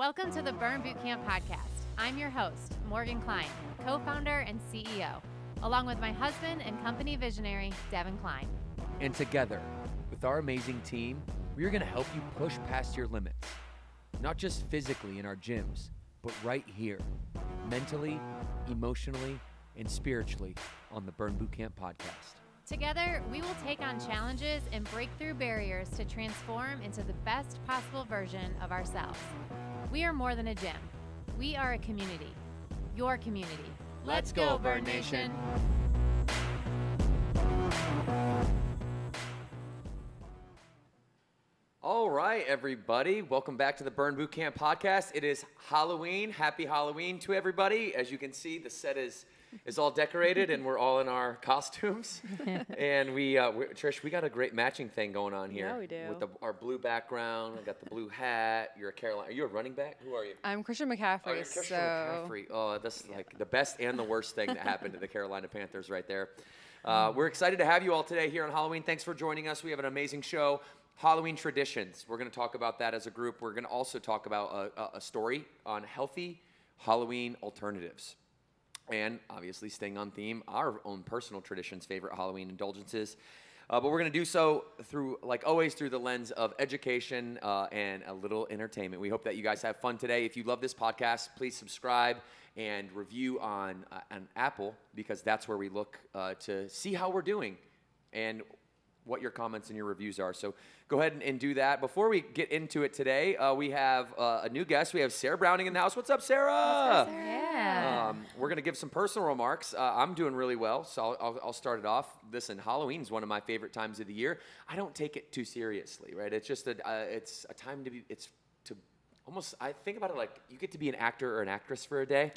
Welcome to the Burn Bootcamp podcast. I'm your host, Morgan Klein, co-founder and CEO, along with my husband and company visionary, Devin Klein. And together, with our amazing team, we are going to help you push past your limits, not just physically in our gyms, but right here, mentally, emotionally, and spiritually on the Burn Bootcamp podcast. Together, we will take on challenges and break through barriers to transform into the best possible version of ourselves. We are more than a gym. We are a community. Your community. Let's go, Burn Nation. All right, everybody. Welcome back to the Burn Bootcamp podcast. It is Halloween. Happy Halloween to everybody. As you can see, the set is all decorated and we're all in our costumes. And Trish, we got a great matching thing going on here. Yeah, we do. With our blue background. I got the blue hat. You're a Carolina. Are you a running back? Who are you? I'm Christian McCaffrey. Oh, you're Christian McCaffrey. Oh, that's like the best and the worst thing that happened to the Carolina Panthers right there. We're excited to have you all today here on Halloween. Thanks for joining us. We have an amazing show. Halloween traditions. We're going to talk about that as a group. We're going to also talk about a story on healthy Halloween alternatives. And obviously staying on theme, our own personal traditions, favorite Halloween indulgences. But we're going to do so through, like always, through the lens of education and a little entertainment. We hope that you guys have fun today. If you love this podcast, please subscribe and review on Apple, because that's where we look to see how we're doing and what your comments and your reviews are. So go ahead and do that. Before we get into it today, we have a new guest. We have Sarah Browning in the house. What's up, Sarah? Yeah. We're going to give some personal remarks. I'm doing really well, so I'll start it off. Listen, Halloween is one of my favorite times of the year. I don't take it too seriously, right? It's just it's a time to almost, I think about it like you get to be an actor or an actress for a day.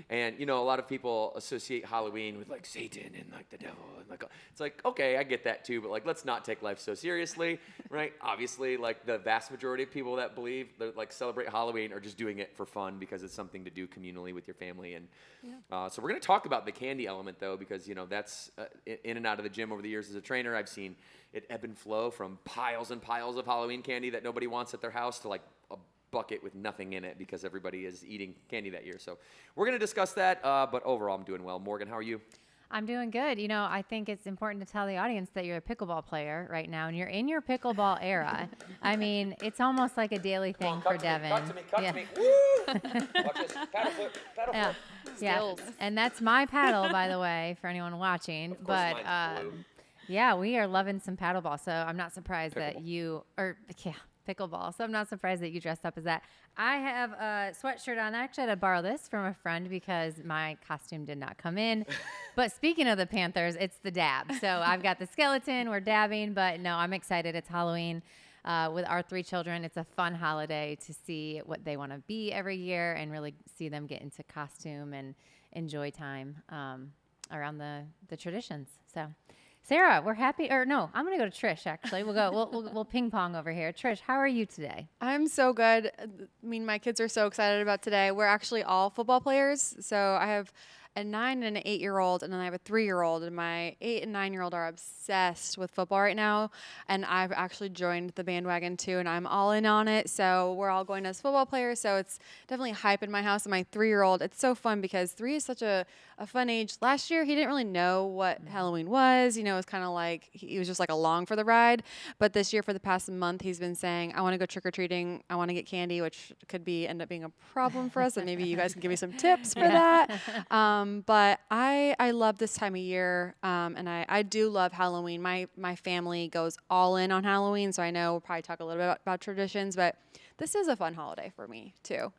And, you know, a lot of people associate Halloween with, like, Satan and, like, the devil. And like, it's like, okay, I get that, too. But, like, let's not take life so seriously, right? Obviously, like, the vast majority of people that believe, that, like, celebrate Halloween are just doing it for fun because it's something to do communally with your family. And so we're going to talk about the candy element, though, because, you know, that's in and out of the gym over the years as a trainer. I've seen it ebb and flow from piles and piles of Halloween candy that nobody wants at their house to, like, a bucket with nothing in it because everybody is eating candy that year. So we're going to discuss that, but overall I'm doing well. Morgan, how are you? I'm doing good. You know, I think it's important to tell the audience that you're a pickleball player right now, and you're in your pickleball era. I mean, it's almost like a daily thing for Devin. Cut to me. Woo! Watch this. Paddle flip. Yeah. And that's my paddle, by the way, for anyone watching. Of course, but mine's blue. yeah, we are loving some paddleball. So I'm not surprised that you pickleball. So I'm not surprised that you dressed up as that. I have a sweatshirt on. Actually, I had to borrow this from a friend because my costume did not come in. But speaking of the Panthers, it's the dab. So I've got the skeleton. We're dabbing. But no, I'm excited. It's Halloween with our 3 children. It's a fun holiday to see what they want to be every year and really see them get into costume and enjoy time around the traditions. So Sarah, we're happy, or no, I'm going to go to Trish, actually. We'll ping pong over here. Trish, how are you today? I'm so good. I mean, my kids are so excited about today. We're actually all football players. So I have a 9 and an 8-year-old, and then I have a 3-year-old, and my 8 and 9-year-old are obsessed with football right now. And I've actually joined the bandwagon too, and I'm all in on it. So we're all going as football players. So it's definitely hype in my house. And my 3-year-old, it's so fun because 3 is such a fun age. Last year, he didn't really know what Halloween was. You know, it was kind of like, he was just like along for the ride. But this year, for the past month, he's been saying, I want to go trick-or-treating. I want to get candy, which could end up being a problem for us. And maybe you guys can give me some tips for that. But I love this time of year, and I do love Halloween. My family goes all in on Halloween, so I know we'll probably talk a little bit about traditions, but this is a fun holiday for me, too.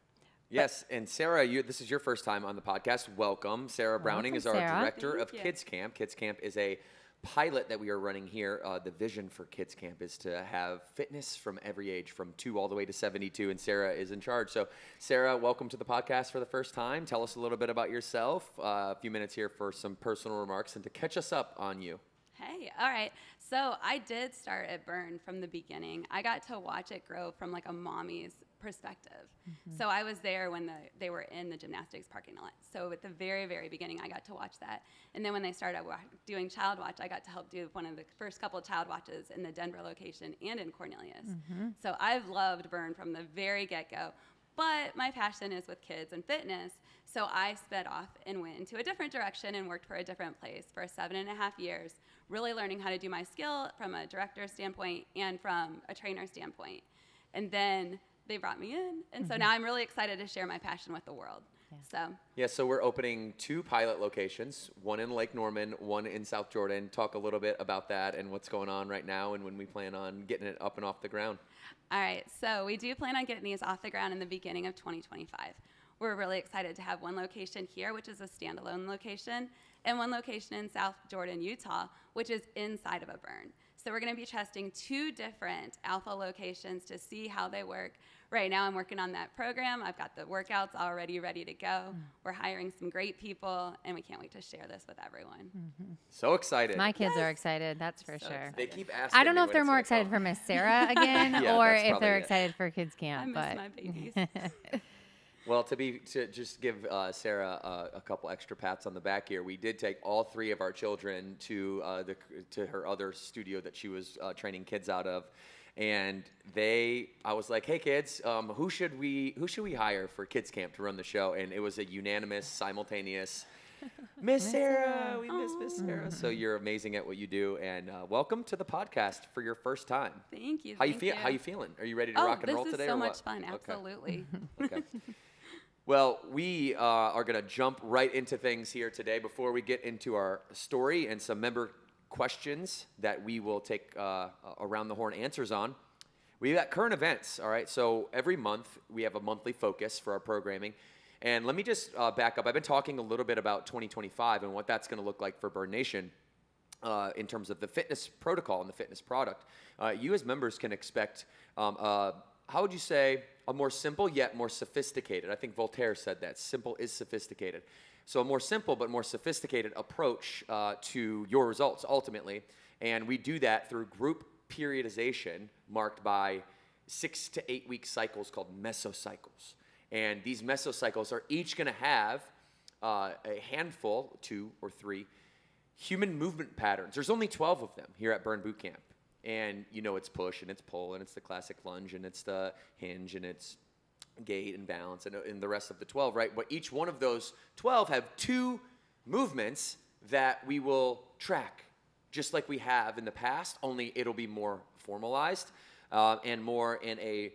Yes, and Sarah, this is your first time on the podcast. Welcome. Sarah Browning is our director of Kids Camp. Kids Camp is a pilot that we are running here. The vision for Kids Camp is to have fitness from every age, from 2 all the way to 72, and Sarah is in charge. So, Sarah, welcome to the podcast for the first time. Tell us a little bit about yourself. A few minutes here for some personal remarks and to catch us up on you. Hey, all right. So I did start at Burn from the beginning. I got to watch it grow from like a mommy's perspective. Mm-hmm. So I was there when they were in the gymnastics parking lot. So at the very, very beginning, I got to watch that. And then when they started doing Child Watch, I got to help do one of the first couple of Child Watches in the Denver location and in Cornelius. Mm-hmm. So I've loved Burn from the very get-go. But my passion is with kids and fitness. So I sped off and went into a different direction and worked for a different place for 7.5 years, really learning how to do my skill from a director standpoint and from a trainer standpoint. And then they brought me in. And so now I'm really excited to share my passion with the world. So we're opening 2 pilot locations, one in Lake Norman, one in South Jordan. Talk a little bit about that and what's going on right now and when we plan on getting it up and off the ground. All right, so we do plan on getting these off the ground in the beginning of 2025. We're really excited to have one location here, which is a standalone location, and one location in South Jordan, Utah, which is inside of a burn. So we're going to be testing 2 different alpha locations to see how they work. Right now I'm working on that program. I've got the workouts already ready to go. We're hiring some great people, and we can't wait to share this with everyone. So excited. My kids are excited, that's for sure. excited. They keep asking I don't know me if when they're it's more gonna excited come. for Miss Sarah again Yeah, or that's if probably they're it. excited for kids camp. I miss but my babies. Well, to just give Sarah a couple extra pats on the back here, we did take all 3 of our children to her other studio that she was training kids out of, and I was like, hey kids, who should we hire for kids camp to run the show? And it was a unanimous, simultaneous, Miss Sarah. We miss Miss Sarah. So you're amazing at what you do, and welcome to the podcast for your first time. Thank you. How you feeling? Are you ready to rock and roll today? This is so or much what? fun. Absolutely. Okay. Well, we are going to jump right into things here today before we get into our story and some member questions that we will take around the horn answers on. We've got current events, all right? So every month we have a monthly focus for our programming. And let me just back up. I've been talking a little bit about 2025 and what that's going to look like for Burn Nation in terms of the fitness protocol and the fitness product. You as members can expect how would you say, a more simple yet more sophisticated. I think Voltaire said that. Simple is sophisticated. So a more simple but more sophisticated approach to your results ultimately. And we do that through group periodization marked by 6 to 8 week cycles called mesocycles. And these mesocycles are each going to have a handful, 2 or 3, human movement patterns. There's only 12 of them here at Burn Boot Camp. And you know it's push and it's pull and it's the classic lunge and it's the hinge and it's gait and balance and the rest of the 12, right? But each one of those 12 have 2 movements that we will track, just like we have in the past, only it'll be more formalized and more in a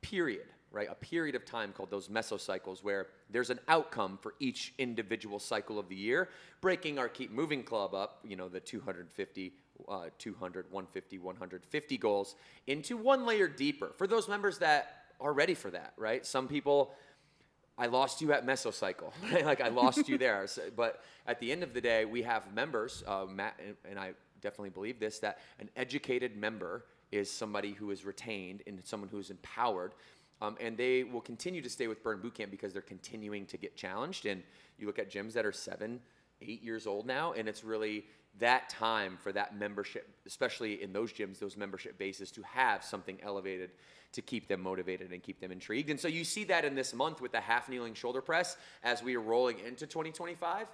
period, right? A period of time called those mesocycles where there's an outcome for each individual cycle of the year, breaking our Keep Moving Club up, you know, the 250, 200, 150, 150 goals into one layer deeper for those members that are ready for that, right? Some people, I lost you at mesocycle, right? Like I lost you there. But at the end of the day, we have members, Matt, and I definitely believe this, that an educated member is somebody who is retained and someone who is empowered. And they will continue to stay with Burn Boot Camp because they're continuing to get challenged. And you look at gyms that are 7, 8 years old now, and it's really that time for that membership, especially in those gyms, those membership bases, to have something elevated to keep them motivated and keep them intrigued. And so you see that in this month with the half kneeling shoulder press as we are rolling into 2025.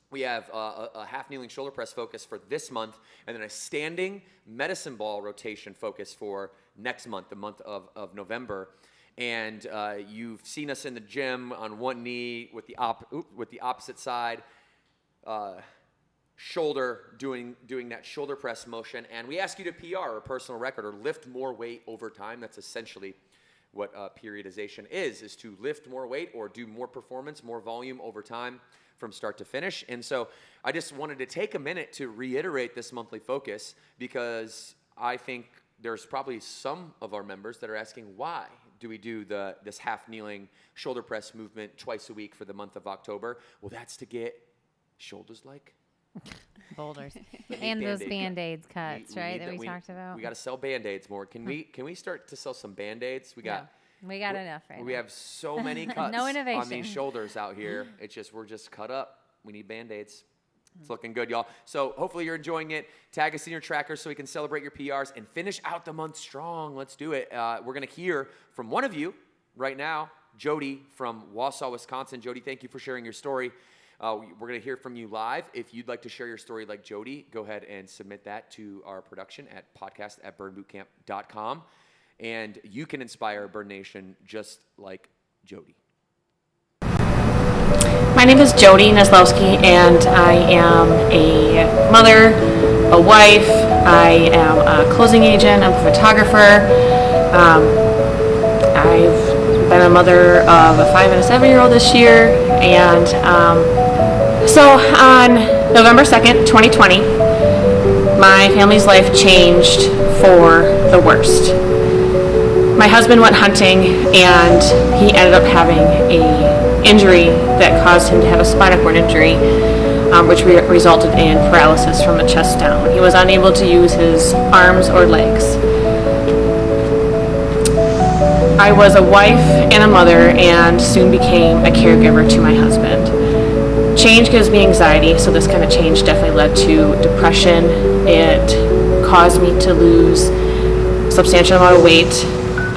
We have a half kneeling shoulder press focus for this month, and then a standing medicine ball rotation focus for next month, the month of November. And you've seen us in the gym on one knee with the opposite side, shoulder doing that shoulder press motion. And we ask you to PR or personal record or lift more weight over time. That's essentially what periodization is to lift more weight or do more performance, more volume over time from start to finish. And so I just wanted to take a minute to reiterate this monthly focus because I think there's probably some of our members that are asking, why do we do this half kneeling shoulder press movement twice a week for the month of October? Well, that's to get shoulders like boulders and those Band-Aids cuts, right? That we talked about. We got to sell Band-Aids more. Can we start to sell some Band-Aids? We got enough right now. We have so many cuts No innovation on these shoulders out here. We're just cut up. We need Band-Aids. It's looking good, y'all. So hopefully you're enjoying it. Tag us in your tracker so we can celebrate your PRs and finish out the month strong. Let's do it. We're going to hear from one of you right now, Jodi from Wausau, Wisconsin. Jodi, thank you for sharing your story. We're going to hear from you live. If you'd like to share your story like Jodi, go ahead and submit that to our production at podcast@burnbootcamp.com. and you can inspire Burn Nation just like Jodi. My name is Jodi Nieslowki, and I am a mother, a wife. I am a closing agent. I'm a photographer. I've been a mother of a 5 and a 7-year-old this year, and so on November 2nd, 2020, my family's life changed for the worst. My husband went hunting, and he ended up having a injury that caused him to have a spinal cord injury, which resulted in paralysis from the chest down. He was unable to use his arms or legs. I was a wife and a mother, and soon became a caregiver to my husband. Change gives me anxiety, so this kind of change definitely led to depression. It caused me to lose a substantial amount of weight.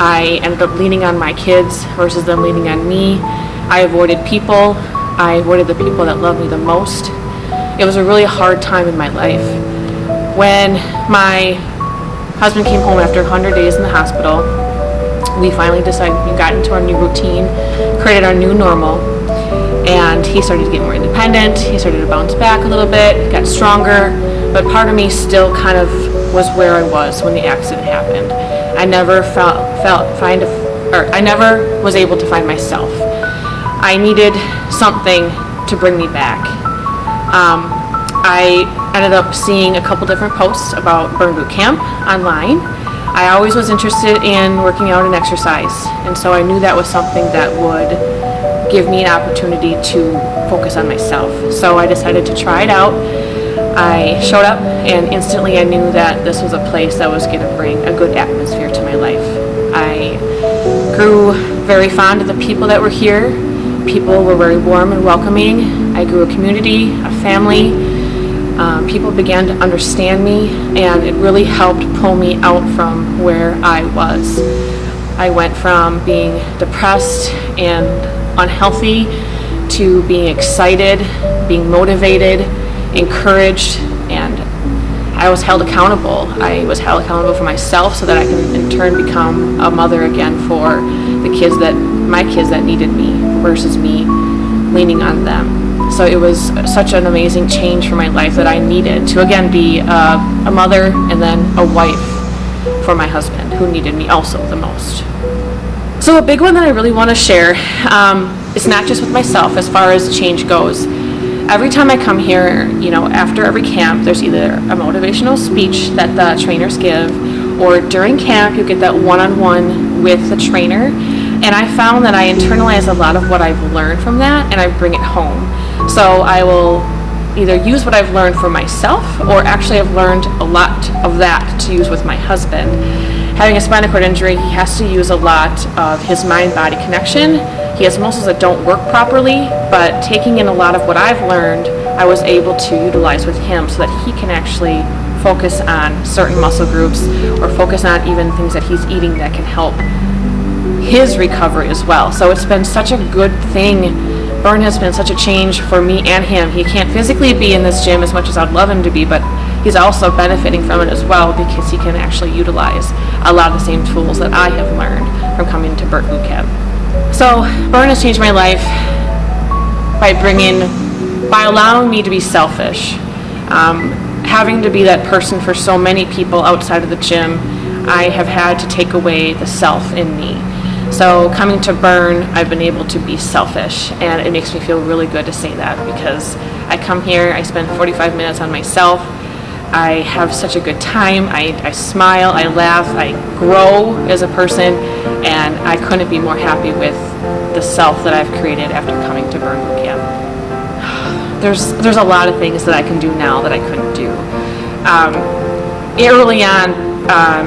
I ended up leaning on my kids versus them leaning on me. I avoided people. I avoided the people that loved me the most. It was a really hard time in my life. When my husband came home after 100 days in the hospital, we finally decided, we got into our new routine, created our new normal, and he started to get more independent. He started to bounce back a little bit, got stronger, but part of me still kind of was where I was when the accident happened. I never I never was able to find myself. I needed something to bring me back. I ended up seeing a couple different posts about Burn Boot Camp online. I always was interested in working out and exercise, and so I knew that was something that would give me an opportunity to focus on myself. So I decided to try it out. I showed up, and instantly I knew that this was a place that was going to bring a good atmosphere to my life. I grew very fond of the people that were here. People were very warm and welcoming. I grew a community, a family. People began to understand me, and it really helped pull me out from where I was. I went from being depressed and unhealthy to being excited, being motivated, encouraged, and I was held accountable. I was held accountable for myself so that I can in turn become a mother again for my kids that needed me versus me leaning on them. So it was such an amazing change for my life that I needed to again be a mother and then a wife for my husband, who needed me also the most. So a big one that I really want to share is not just with myself as far as change goes. Every time I come here, after every camp, there's either a motivational speech that the trainers give, or during camp you get that one-on-one with the trainer. And I found that I internalize a lot of what I've learned from that, and I bring it home. So I will either use what I've learned for myself, or actually I've learned a lot of that to use with my husband. Having a spinal cord injury, he has to use a lot of his mind-body connection. He has muscles that don't work properly, but taking in a lot of what I've learned, I was able to utilize with him so that he can actually focus on certain muscle groups, or focus on even things that he's eating that can help his recovery as well. So it's been such a good thing. Burn has been such a change for me and him. He can't physically be in this gym as much as I'd love him to be, but he's also benefiting from it as well because he can actually utilize a lot of the same tools that I have learned from coming to Burn Boot Camp. So Burn has changed my life by allowing me to be selfish. Having to be that person for so many people outside of the gym, I have had to take away the self in me. So coming to Burn, I've been able to be selfish, and it makes me feel really good to say that because I come here, I spend 45 minutes on myself, I have such a good time, I smile, I laugh, I grow as a person, and I couldn't be more happy with the self that I've created after coming to Burn Boot Camp. There's a lot of things that I can do now that I couldn't do. Early on,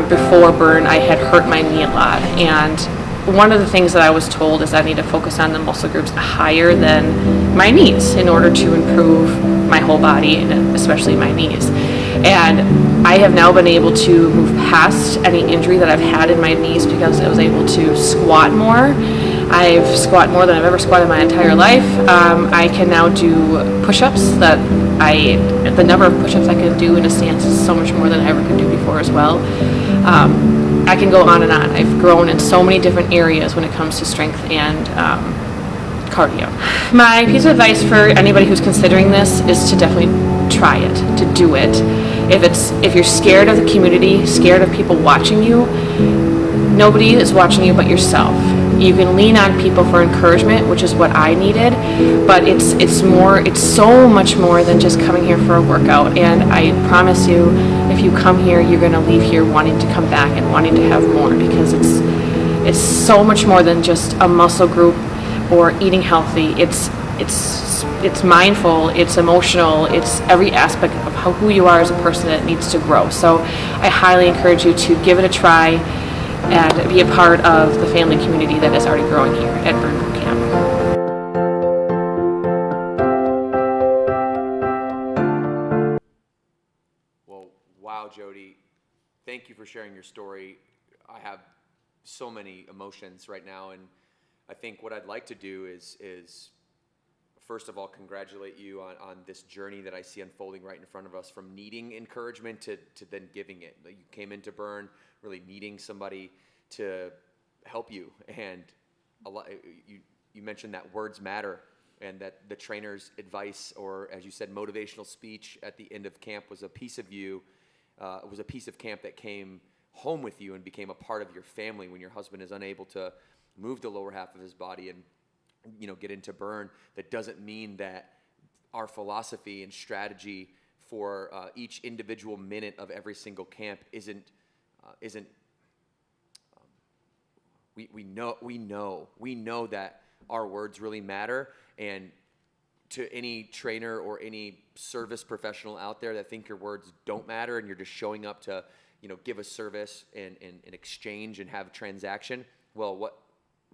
before Burn, I had hurt my knee a lot, and one of the things that I was told is I need to focus on the muscle groups higher than my knees in order to improve my whole body, and especially my knees. And I have now been able to move past any injury that I've had in my knees because I was able to squat more. I've squat more than I've ever squatted my entire life. I can now do push-ups the number of push-ups I can do in a stance is so much more than I ever could do before as well. I can go on and on. I've grown in so many different areas when it comes to strength and cardio. My piece of advice for anybody who's considering this is to definitely try it, to do it. If you're scared of the community, scared of people watching you, nobody is watching you but yourself. You can lean on people for encouragement, which is what I needed, but it's so much more than just coming here for a workout. And I promise you, if you come here, you're going to leave here wanting to come back and wanting to have more, because it's so much more than just a muscle group or eating healthy. It's mindful, it's emotional, it's every aspect of who you are as a person that needs to grow. So I highly encourage you to give it a try and be a part of the family community that is already growing here at Burn Boot Camp. Well, wow, Jodi, thank you for sharing your story. I have so many emotions right now, and I think what I'd like to do is first of all, congratulate you on this journey that I see unfolding right in front of us, from needing encouragement to then giving it. You came into Burn really needing somebody to help you, and you mentioned that words matter, and that the trainer's advice, or as you said, motivational speech at the end of camp was a piece of you. It was a piece of camp that came home with you and became a part of your family when your husband is unable to move the lower half of his body and get into Burn. That doesn't mean that our philosophy and strategy for each individual minute of every single camp isn't. We know that our words really matter, and to any trainer or any service professional out there that think your words don't matter and you're just showing up to give a service and exchange and have a transaction, well, what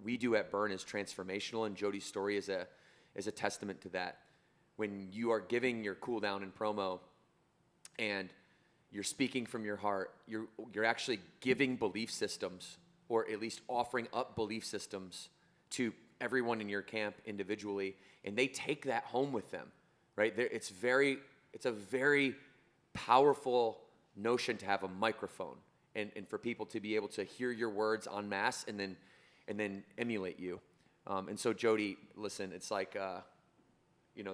we do at Burn is transformational, and Jodi's story is a testament to that. When you are giving your cool down and promo and you're speaking from your heart, you're actually giving belief systems, or at least offering up belief systems to everyone in your camp individually, and they take that home with them, right? It's a very powerful notion to have a microphone and for people to be able to hear your words en masse and then emulate you. And so, Jodi, listen, it's like,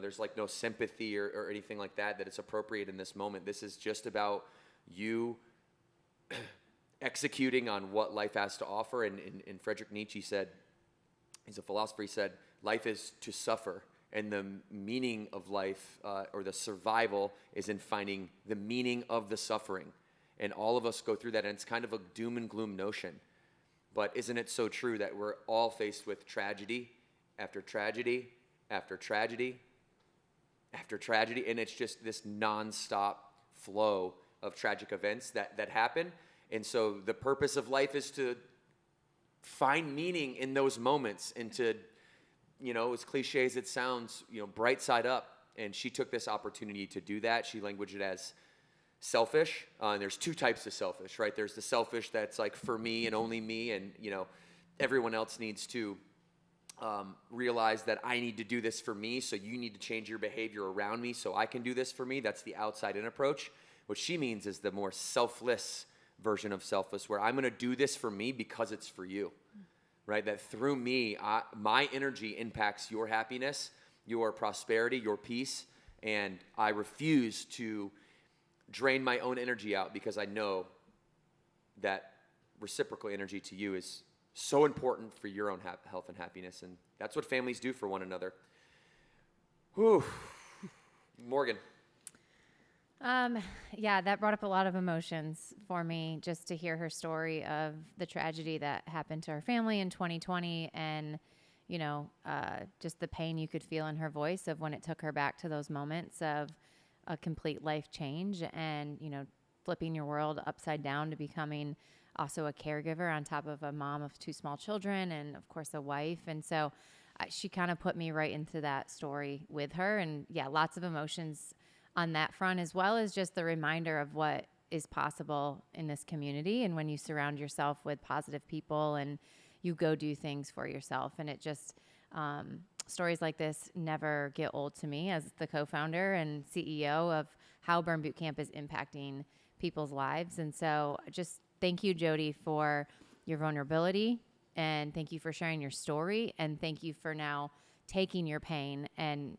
there's like no sympathy or anything like that it's appropriate in this moment. This is just about you executing on what life has to offer. And Friedrich Nietzsche said, he's a philosopher, he said, life is to suffer. And the meaning of life, or the survival, is in finding the meaning of the suffering. And all of us go through that, and it's kind of a doom and gloom notion. But isn't it so true that we're all faced with tragedy after tragedy after tragedy after tragedy, and it's just this nonstop flow of tragic events that happen. And so the purpose of life is to find meaning in those moments, and to, as cliche as it sounds, bright side up. And she took this opportunity to do that. She languaged it as selfish. And there's two types of selfish, right? There's the selfish that's like for me and only me, and everyone else needs to realize that I need to do this for me, so you need to change your behavior around me so I can do this for me. That's the outside-in approach. What she means is the more selfless version of selfless, where I'm going to do this for me because it's for you, right? That through me, my energy impacts your happiness, your prosperity, your peace, and I refuse to drain my own energy out, because I know that reciprocal energy to you is so important for your own health and happiness, and that's what families do for one another. Whew. Morgan. Yeah, that brought up a lot of emotions for me, just to hear her story of the tragedy that happened to her family in 2020, and just the pain you could feel in her voice of when it took her back to those moments of a complete life change, and flipping your world upside down to becoming also a caregiver on top of a mom of two small children, and of course a wife. And so she kind of put me right into that story with her, and yeah, lots of emotions on that front, as well as just the reminder of what is possible in this community, and when you surround yourself with positive people and you go do things for yourself. And it just stories like this never get old to me as the co-founder and CEO of how Burn Boot Camp is impacting people's lives. And so just thank you, Jodi, for your vulnerability, and thank you for sharing your story, and thank you for now taking your pain and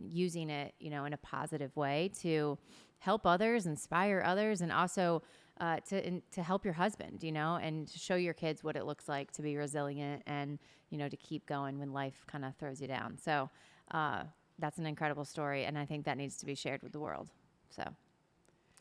using it, in a positive way to help others, inspire others, and also to help your husband, and to show your kids what it looks like to be resilient and, to keep going when life kind of throws you down. So that's an incredible story, and I think that needs to be shared with the world. So,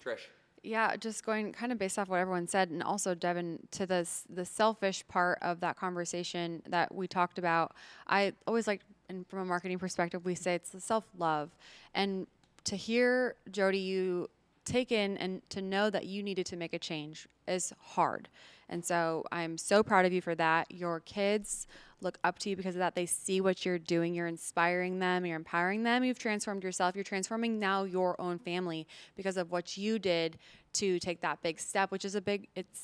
Trish. Yeah, just going kind of based off what everyone said, and also Devin, to the selfish part of that conversation that we talked about. I always like, and from a marketing perspective, we say it's the self-love, and to hear Jodi, you take in and to know that you needed to make a change is hard. And so I'm so proud of you for that. Your kids look up to you because of that. They see what you're doing. You're inspiring them. You're empowering them. You've transformed yourself. You're transforming now your own family because of what you did to take that big step, which is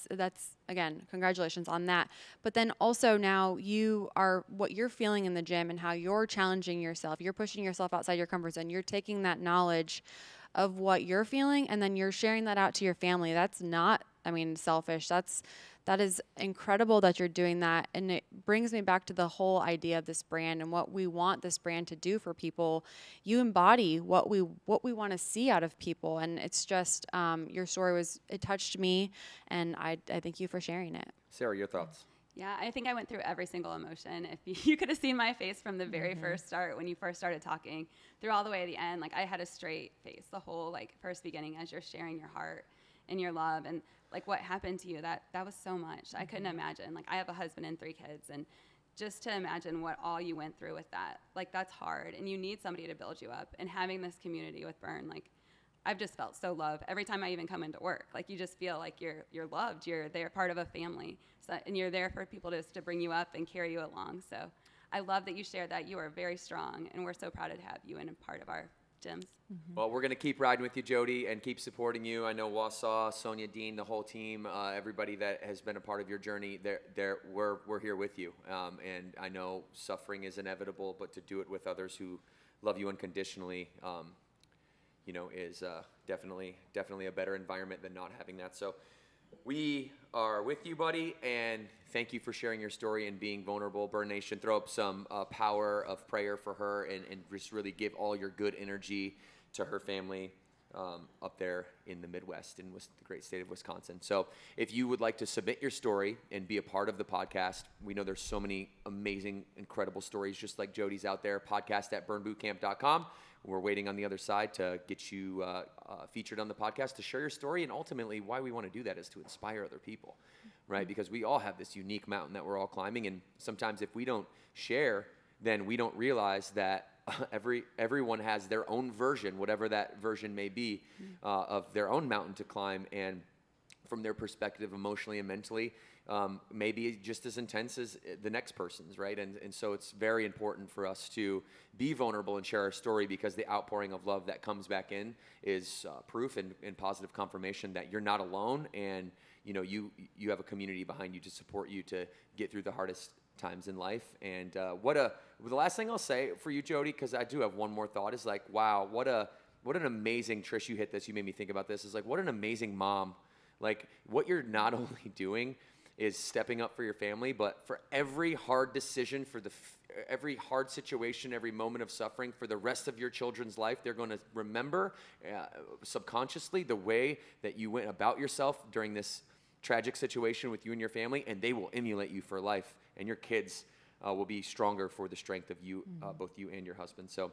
that's again, congratulations on that. But then also now you are what you're feeling in the gym and how you're challenging yourself. You're pushing yourself outside your comfort zone. You're taking that knowledge of what you're feeling and then you're sharing that out to your family. That's not, selfish. That is incredible that you're doing that. And it brings me back to the whole idea of this brand and what we want this brand to do for people. You embody what we want to see out of people. And it's just, your story it touched me, and I thank you for sharing it. Sarah, your thoughts? Yeah, I think I went through every single emotion. If you could have seen my face from the very first start, when you first started talking, through all the way to the end, I had a straight face the whole first beginning as you're sharing your heart and your love and what happened to you. That was so much. I couldn't imagine. I have a husband and 3 kids, and just to imagine what all you went through with that, that's hard. And you need somebody to build you up. And having this community with Burn, I've just felt so loved every time I even come into work. You just feel like you're loved. They're part of a family. So, and you're there for people to bring you up and carry you along. So I love that you shared that. You are very strong, and we're so proud to have you and a part of our gyms. Well, we're going to keep riding with you, Jodi, and keep supporting you. I know Wausau, Sonia, Dean, the whole team, everybody that has been a part of your journey, we're here with you. And I know suffering is inevitable, but to do it with others who love you unconditionally, is definitely a better environment than not having that. So we are with you, buddy, and thank you for sharing your story and being vulnerable. Burn Nation, throw up some power of prayer for her and just really give all your good energy to her family up there in the Midwest in the great state of Wisconsin. So if you would like to submit your story and be a part of the podcast, we know there's so many amazing, incredible stories just like Jodi's out there, podcast@burnbootcamp.com. We're waiting on the other side to get you featured on the podcast to share your story. And ultimately, why we want to do that is to inspire other people, right? Because we all have this unique mountain that we're all climbing. And sometimes if we don't share, then we don't realize that everyone has their own version, whatever that version may be, of their own mountain to climb. And from their perspective, emotionally and mentally, maybe just as intense as the next person's, right? And so it's very important for us to be vulnerable and share our story, because the outpouring of love that comes back in is proof and positive confirmation that you're not alone, and you have a community behind you to support you to get through the hardest times in life. And the last thing I'll say for you, Jodi, because I do have one more thought, is wow, what an amazing, Trish, you hit this, you made me think about this, is what an amazing mom. What you're not only doing is stepping up for your family, but for every hard decision, for every hard situation, every moment of suffering, for the rest of your children's life, they're going to remember subconsciously the way that you went about yourself during this tragic situation with you and your family, and they will emulate you for life, and your kids will be stronger for the strength of you, both you and your husband. So,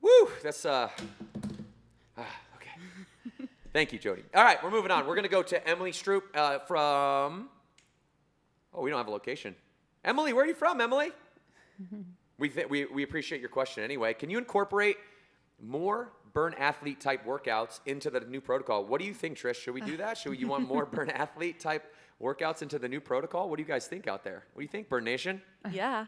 woo, that's okay. Thank you, Jodi. All right, we're moving on. We're going to go to Emily Stroop from... Oh, we don't have a location. Emily, where are you from, Emily? We appreciate your question anyway. Can you incorporate more burn athlete type workouts into the new protocol? What do you think, Trish? Should we do that? You want more burn athlete type workouts into the new protocol? What do you guys think out there? What do you think, Burn Nation? Yeah,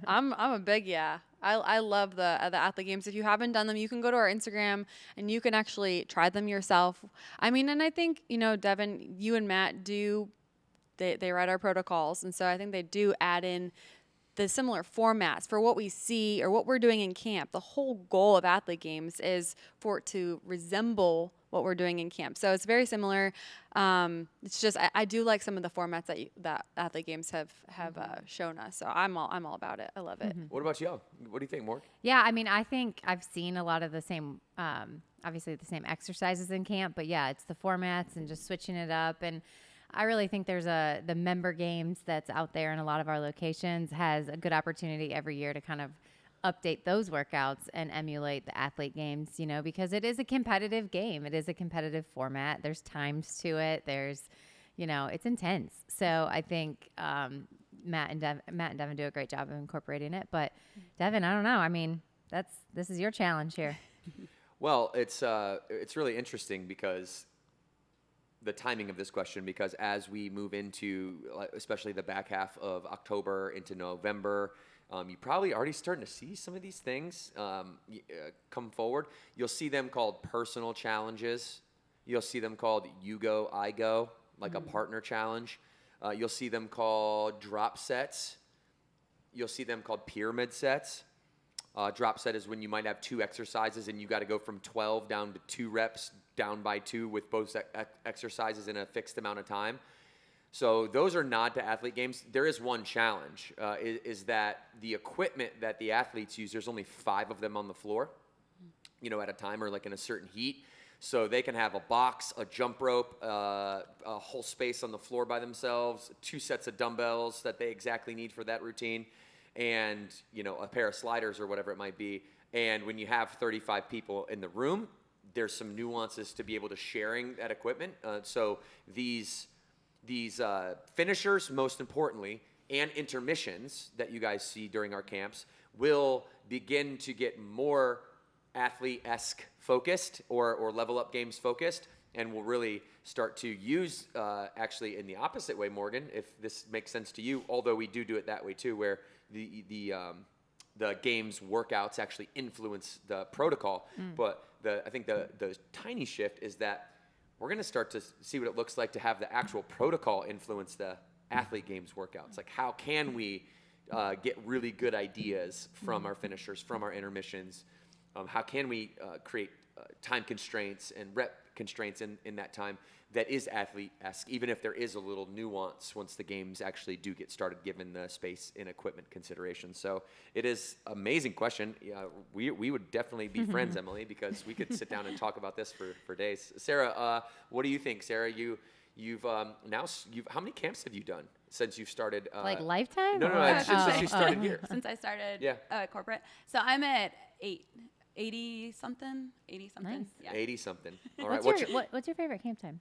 I'm a big yeah. I love the athlete games. If you haven't done them, you can go to our Instagram and you can actually try them yourself. And I think, Devin, you and Matt they write our protocols. And so I think they do add in the similar formats for what we see or what we're doing in camp. The whole goal of athlete games is for it to resemble what we're doing in camp. So it's very similar. It's just I do like some of the formats that athlete games have shown us. So I'm all about it. I love it. What about you? What do you think, Morg? Yeah, I mean, I think I've seen a lot of the same, obviously the same exercises in camp, but yeah, it's the formats and just switching it up. And I really think there's the member games that's out there in a lot of our locations has a good opportunity every year to kind of update those workouts and emulate the athlete games, you know, because it is a competitive game. It is a competitive format. There's times to it. There's, you know, it's intense. So I think Matt and Devin do a great job of incorporating it. But Devin, I don't know. I mean, this is your challenge here. Well, it's really interesting because the timing of this question, because as we move into especially the back half of October into November, you probably already starting to see some of these things come forward. You'll see them called personal challenges. You'll see them called you go, I go, like a partner challenge. You'll see them called drop sets. You'll see them called pyramid sets. Drop set is when you might have 2 exercises and you got to go from 12 down to 2 reps, down by 2 with both exercises in a fixed amount of time. So those are nod to athlete games. There is one challenge, is that the equipment that the athletes use, there's only 5 of them on the floor, you know, at a time or like in a certain heat. So they can have a box, a jump rope, a whole space on the floor by themselves, 2 sets of dumbbells that they exactly need for that routine, and, you know, a pair of sliders or whatever it might be. And when you have 35 people in the room, there's some nuances to be able to sharing that equipment. So these finishers, most importantly, and intermissions that you guys see during our camps will begin to get more athlete-esque focused or level up games focused, and will really start to use actually in the opposite way, Morgan, if this makes sense to you, although we do it that way too, where the games workouts actually influence the protocol. But I think the tiny shift is that we're going to start to see what it looks like to have the actual protocol influence the athlete games workouts. Like, how can we get really good ideas from our finishers, from our intermissions? How can we create time constraints and rep constraints in that time that is athlete-esque, even if there is a little nuance once the games actually do get started, given the space and equipment considerations. So it is an amazing question. We would definitely be friends, Emily, because we could sit down and talk about this for days. Sarah, what do you think? Sarah, you've how many camps have you done since you've started? Like lifetime? No, since you started here. Since I started corporate. So I'm at 80-something. Nice. Yeah. 80-something. All right. What's your favorite camp time?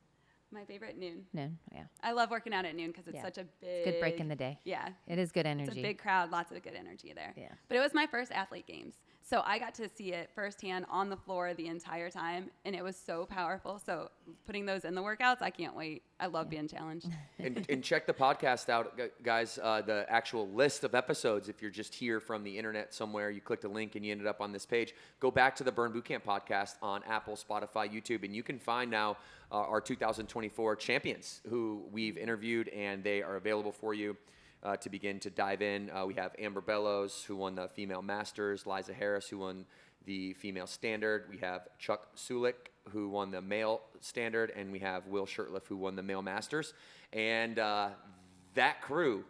My favorite, noon. Noon, yeah. I love working out at noon because it's such a big... Good break in the day. Yeah. It is good energy. It's a big crowd, lots of good energy there. Yeah. But it was my first athlete games. So I got to see it firsthand on the floor the entire time, and it was so powerful. So putting those in the workouts, I can't wait. I love being challenged. And check the podcast out, guys, the actual list of episodes. If you're just here from the internet somewhere, you clicked a link and you ended up on this page, go back to the Burn Bootcamp podcast on Apple, Spotify, YouTube, and you can find now our 2024 champions who we've interviewed, and they are available for you to begin to dive in. We have Amber Bellows, who won the female masters, Liza Harris, who won the female standard. We have Chuck Sulik, who won the male standard, and we have Will Shirtliff, who won the male masters. And that crew,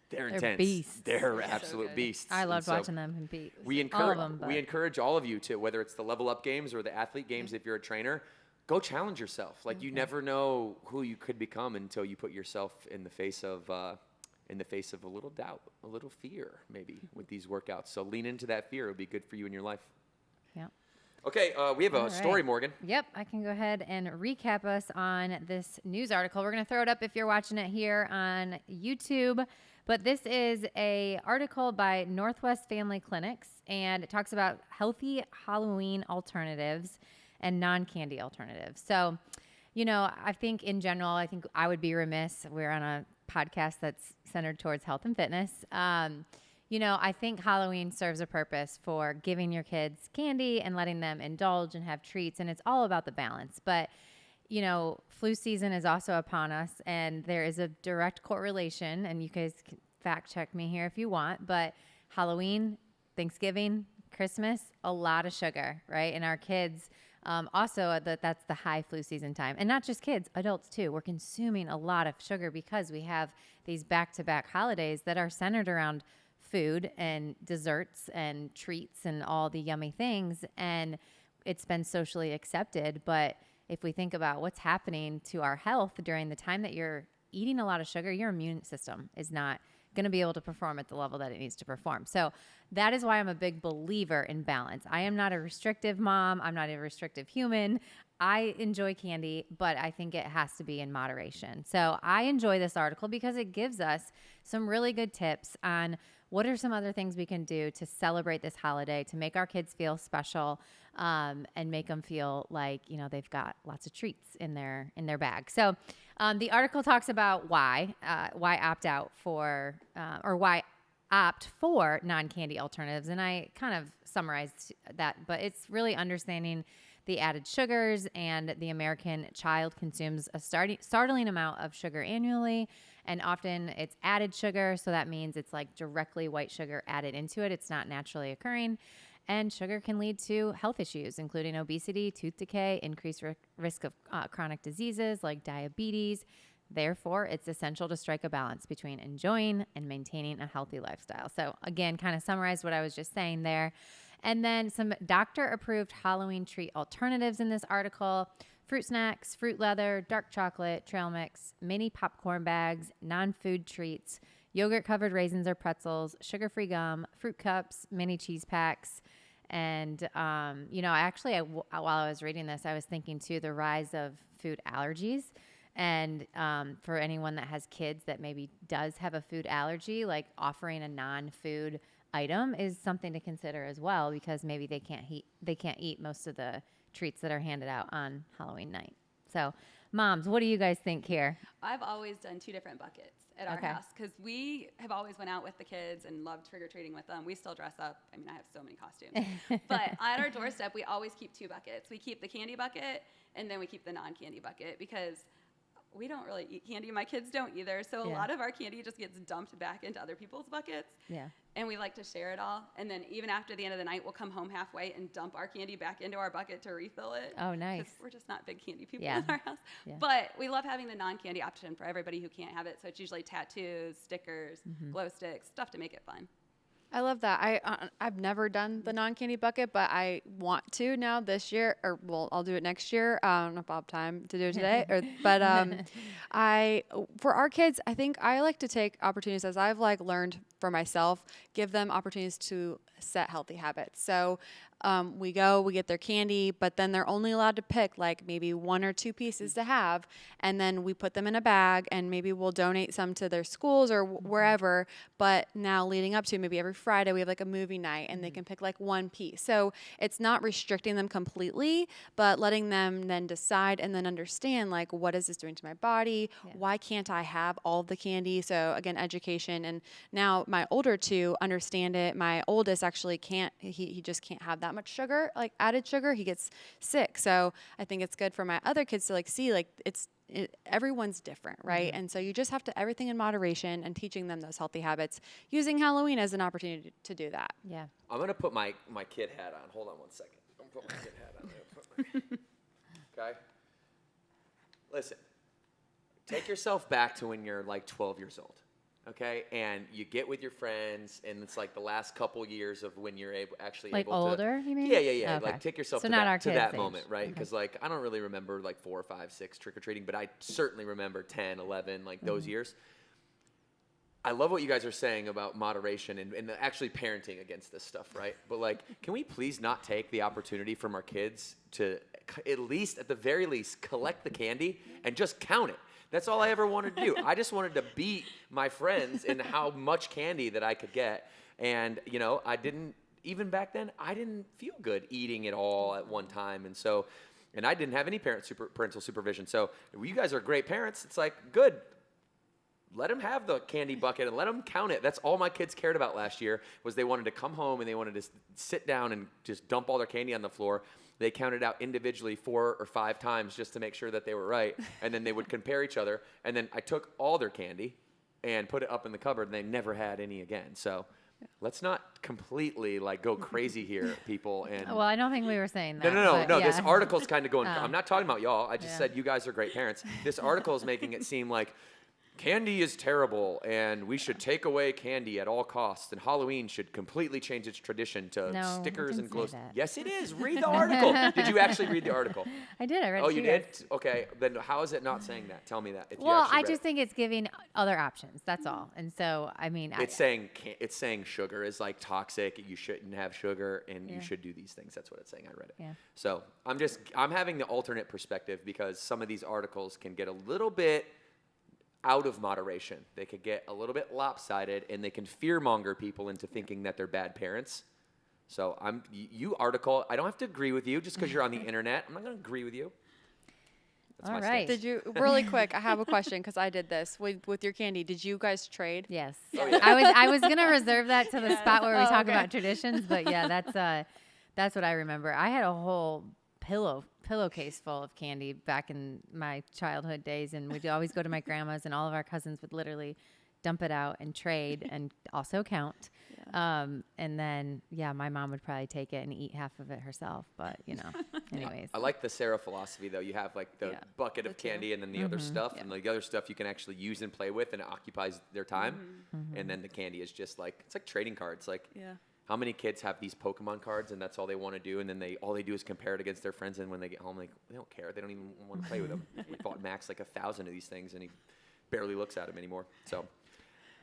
they're intense. Beasts. They're absolute beasts. I loved watching them compete. We encourage all of you to, whether it's the level up games or the athlete games, if you're a trainer, go challenge yourself. Like, you never know who you could become until you put yourself in the face of a little doubt, a little fear, maybe, with these workouts. So lean into that fear. It'll be good for you in your life. Yeah. Okay, we have a story, Morgan. Yep, I can go ahead and recap us on this news article. We're going to throw it up if you're watching it here on YouTube. But this is a article by Northwest Family Clinics, and it talks about healthy Halloween alternatives and non-candy alternatives. So, you know, I think in general, I would be remiss. We're on a podcast that's centered towards health and fitness. You know, I think Halloween serves a purpose for giving your kids candy and letting them indulge and have treats, and it's all about the balance. But, you know, flu season is also upon us, and there is a direct correlation, and you guys can fact check me here if you want, but Halloween, Thanksgiving, Christmas, a lot of sugar, right? And our kids, also that's the high flu season time. And not just kids, adults too. We're consuming a lot of sugar because we have these back-to-back holidays that are centered around food and desserts and treats and all the yummy things. And it's been socially accepted. But if we think about what's happening to our health during the time that you're eating a lot of sugar, your immune system is not going to be able to perform at the level that it needs to perform. So that is why I'm a big believer in balance. I am not a restrictive mom. I'm not a restrictive human. I enjoy candy, but I think it has to be in moderation. So I enjoy this article because it gives us some really good tips on what are some other things we can do to celebrate this holiday, to make our kids feel special, and make them feel like, you know, they've got lots of treats in their bag. So the article talks about why opt for non-candy alternatives. And I kind of summarized that, but it's really understanding the added sugars, and the American child consumes a startling amount of sugar annually. And often it's added sugar. So that means it's like directly white sugar added into it. It's not naturally occurring. And sugar can lead to health issues, including obesity, tooth decay, increased risk of chronic diseases like diabetes. Therefore, it's essential to strike a balance between enjoying and maintaining a healthy lifestyle. So again, kind of summarized what I was just saying there. And then some doctor-approved Halloween treat alternatives in this article: fruit snacks, fruit leather, dark chocolate, trail mix, mini popcorn bags, non-food treats, yogurt-covered raisins or pretzels, sugar-free gum, fruit cups, mini cheese packs. And, while I was reading this, I was thinking too, the rise of food allergies. And for anyone that has kids that maybe does have a food allergy, like offering a non-food item is something to consider as well, because maybe they can't eat most of the treats that are handed out on Halloween night. So, moms, what do you guys think here? I've always done 2 different buckets at our house because we have always went out with the kids and loved trick-or-treating with them. We still dress up. I mean, I have so many costumes. But at our doorstep, we always keep 2 buckets. We keep the candy bucket, and then we keep the non-candy bucket because we don't really eat candy. My kids don't either. So a lot of our candy just gets dumped back into other people's buckets. Yeah. And we like to share it all. And then even after the end of the night, we'll come home halfway and dump our candy back into our bucket to refill it. Oh, nice. Because we're just not big candy people in our house. Yeah. But we love having the non-candy option for everybody who can't have it. So it's usually tattoos, stickers, glow sticks, stuff to make it fun. I love that. I've never done the non-candy bucket, but I want to now this year, or well, I'll do it next year. I don't know if I'll have time to do it today, but for our kids, I think I like to take opportunities, as I've learned for myself, give them opportunities to set healthy habits. So we get their candy, but then they're only allowed to pick maybe 1 or 2 pieces to have. And then we put them in a bag, and maybe we'll donate some to their schools or wherever. But now leading up to maybe every Friday, we have a movie night, and they can pick 1 piece. So it's not restricting them completely, but letting them then decide and then understand what is this doing to my body? Yeah. Why can't I have all of the candy? So again, education. And now my older 2 understand it. My oldest actually can't, he just can't have that much sugar, added sugar. He gets sick. So I think it's good for my other kids to see everyone's different, right? Mm-hmm. And so you just have to everything in moderation and teaching them those healthy habits, using Halloween as an opportunity to do that. Yeah. I'm gonna put my kid hat on. Hold on one second. I'm gonna put my kid hat on. Okay. Listen. Take yourself back to when you're 12 years old. Okay, and you get with your friends, and it's the last couple years of when you're able to older. You mean? Yeah. Okay. Take yourself so to that moment, right? Okay. Because I don't really remember 4, 5, 6 trick or treating, but I certainly remember 10, 11, those years. I love what you guys are saying about moderation and actually parenting against this stuff, right? But can we please not take the opportunity from our kids to at the very least collect the candy and just count it? That's all I ever wanted to do. I just wanted to beat my friends in how much candy that I could get. And, even back then, I didn't feel good eating it all at one time. And I didn't have any parental supervision. So if you guys are great parents, it's good. Let them have the candy bucket and let them count it. That's all my kids cared about last year, was they wanted to come home and they wanted to sit down and just dump all their candy on the floor. They counted out individually 4 or 5 times just to make sure that they were right. And then they would compare each other. And then I took all their candy and put it up in the cupboard, and they never had any again. So let's not completely like go crazy here, people. And Well, I don't think we were saying that. no. but This yeah. article's kind of going. Oh. I'm not talking about y'all. I just Yeah. said you guys are great parents. This article is making it seem like candy is terrible and we should take away candy at all costs, and Halloween should completely change its tradition to No, I stickers didn't and say glows. that. Yes, it is. Read the article. Did you actually read the article? I did. I read it Oh, to you guys. did? Okay. Then how is it not saying that? Tell me that. If you Well, actually I read just it. think it's giving other options. That's all. And so, I mean, It's saying sugar is like toxic. You shouldn't have sugar, and you should do these things. That's what it's saying. I read it. Yeah. So I'm having the alternate perspective because some of these articles can get a little bit out of moderation. They could get a little bit lopsided, and they can fearmonger people into thinking that they're bad parents. So you article. I don't have to agree with you just because you're on the internet. I'm not going to agree with you. That's All my right. stance. Did you really quick? I have a question because I did this with your candy. Did you guys trade? Yes. Oh, yeah. I was gonna reserve that to the spot where we Oh, talk okay. about traditions, but yeah, that's what I remember. I had a whole pillowcase full of candy back in my childhood days, and we'd always go to my grandma's, and all of our cousins would literally dump it out and trade and also count. And then, my mom would probably take it and eat half of it herself. But, anyways. I like the Sarah philosophy, though. You have like the bucket of candy and then the other stuff. And like the other stuff you can actually use and play with, and it occupies their time. And then the candy is just like, it's like trading cards. Like, how many kids have these Pokemon cards and that's all they want to do? And then all they do is compare it against their friends. And when they get home, like, they don't care. They don't even want to play with them. We bought Max like 1,000 of these things, and he barely looks at them anymore. So.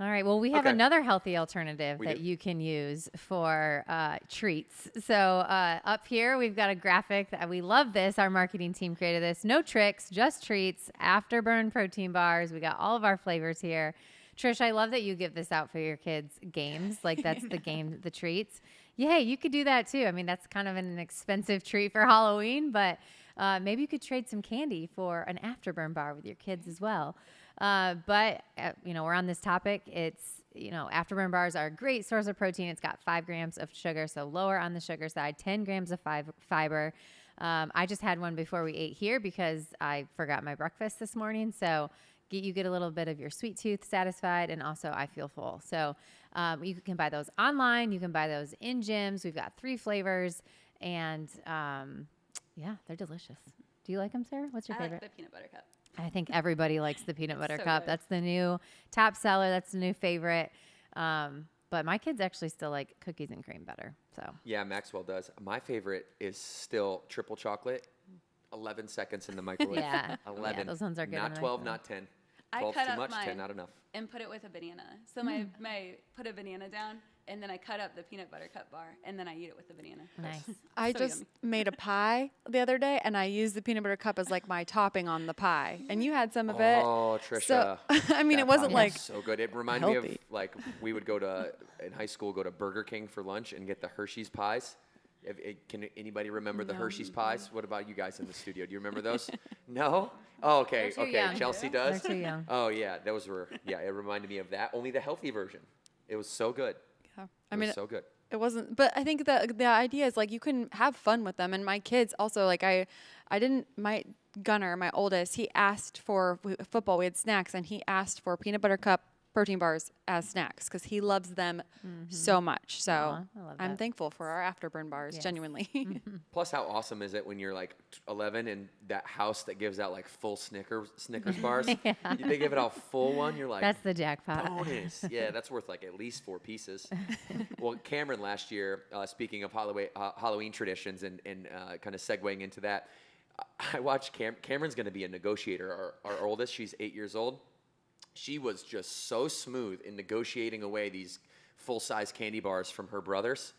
All right. Well, we have Okay. another healthy alternative We that do. you can use for treats. So up here, we've got a graphic that we love this. Our marketing team created this. No tricks, just treats. Afterburn protein bars. We got all of our flavors here. Trish, I love that you give this out for your kids' games. Like that's the game, the treats. Yeah, you could do that too. I mean, that's kind of an expensive treat for Halloween, but maybe you could trade some candy for an Afterburn bar with your kids as well. But we're on this topic. It's, Afterburn bars are a great source of protein. It's got 5 grams of sugar, so lower on the sugar side, 10 grams of fiber. I just had one before we ate here because I forgot my breakfast this morning. So you get a little bit of your sweet tooth satisfied, and also I feel full. So you can buy those online. You can buy those in gyms. We've got 3 flavors, and they're delicious. Do you like them, Sarah? What's your I favorite? like the peanut butter cup. I think everybody likes the peanut butter so cup. good. That's the new top seller. That's the new favorite. But my kids actually still like cookies and cream better. So Yeah, Maxwell does. My favorite is still triple chocolate. 11 seconds in the microwave. Yeah. 11. Yeah, those ones are good in Not the 12, microwave. not 10. I 12 cut too up much, mine 10 not enough. and put it with a banana. So my put a banana down, and then I cut up the peanut butter cup bar, and then I eat it with the banana. nice. I So just yummy. made a pie the other day, and I used the peanut butter cup as like my topping on the pie. And you had some of it. Oh, Trisha. So, I mean, that it wasn't pie like was so good. It reminded me of healthy. like we would go in high school, go to Burger King for lunch and get the Hershey's pies. Can anybody remember the Hershey's pies? What about you guys in the studio? Do you remember those? No? Oh, okay. They're too Okay. young. Chelsea does. They're too young. Oh, yeah. Those were, it reminded me of that. Only the healthy version. It was so good. Yeah. It was so good. It wasn't, but I think the idea is like you can have fun with them. And my kids also, like my Gunner, my oldest, he asked for football. We had snacks, and he asked for peanut butter cup protein bars as snacks because he loves them so much. So Aw, I love I'm that. thankful for our Afterburn bars, Yes. genuinely. Plus, how awesome is it when you're like 11 and that house that gives out like full Snickers bars? They give it out full one. You're like, That's the jackpot. bonus. Yeah, that's worth like at least 4 pieces. Well, Cameron last year, speaking of Halloween traditions and kind of segueing into that, I watched Cameron's going to be a negotiator. Our oldest, she's 8 years old. She was just so smooth in negotiating away these full-size candy bars from her brothers.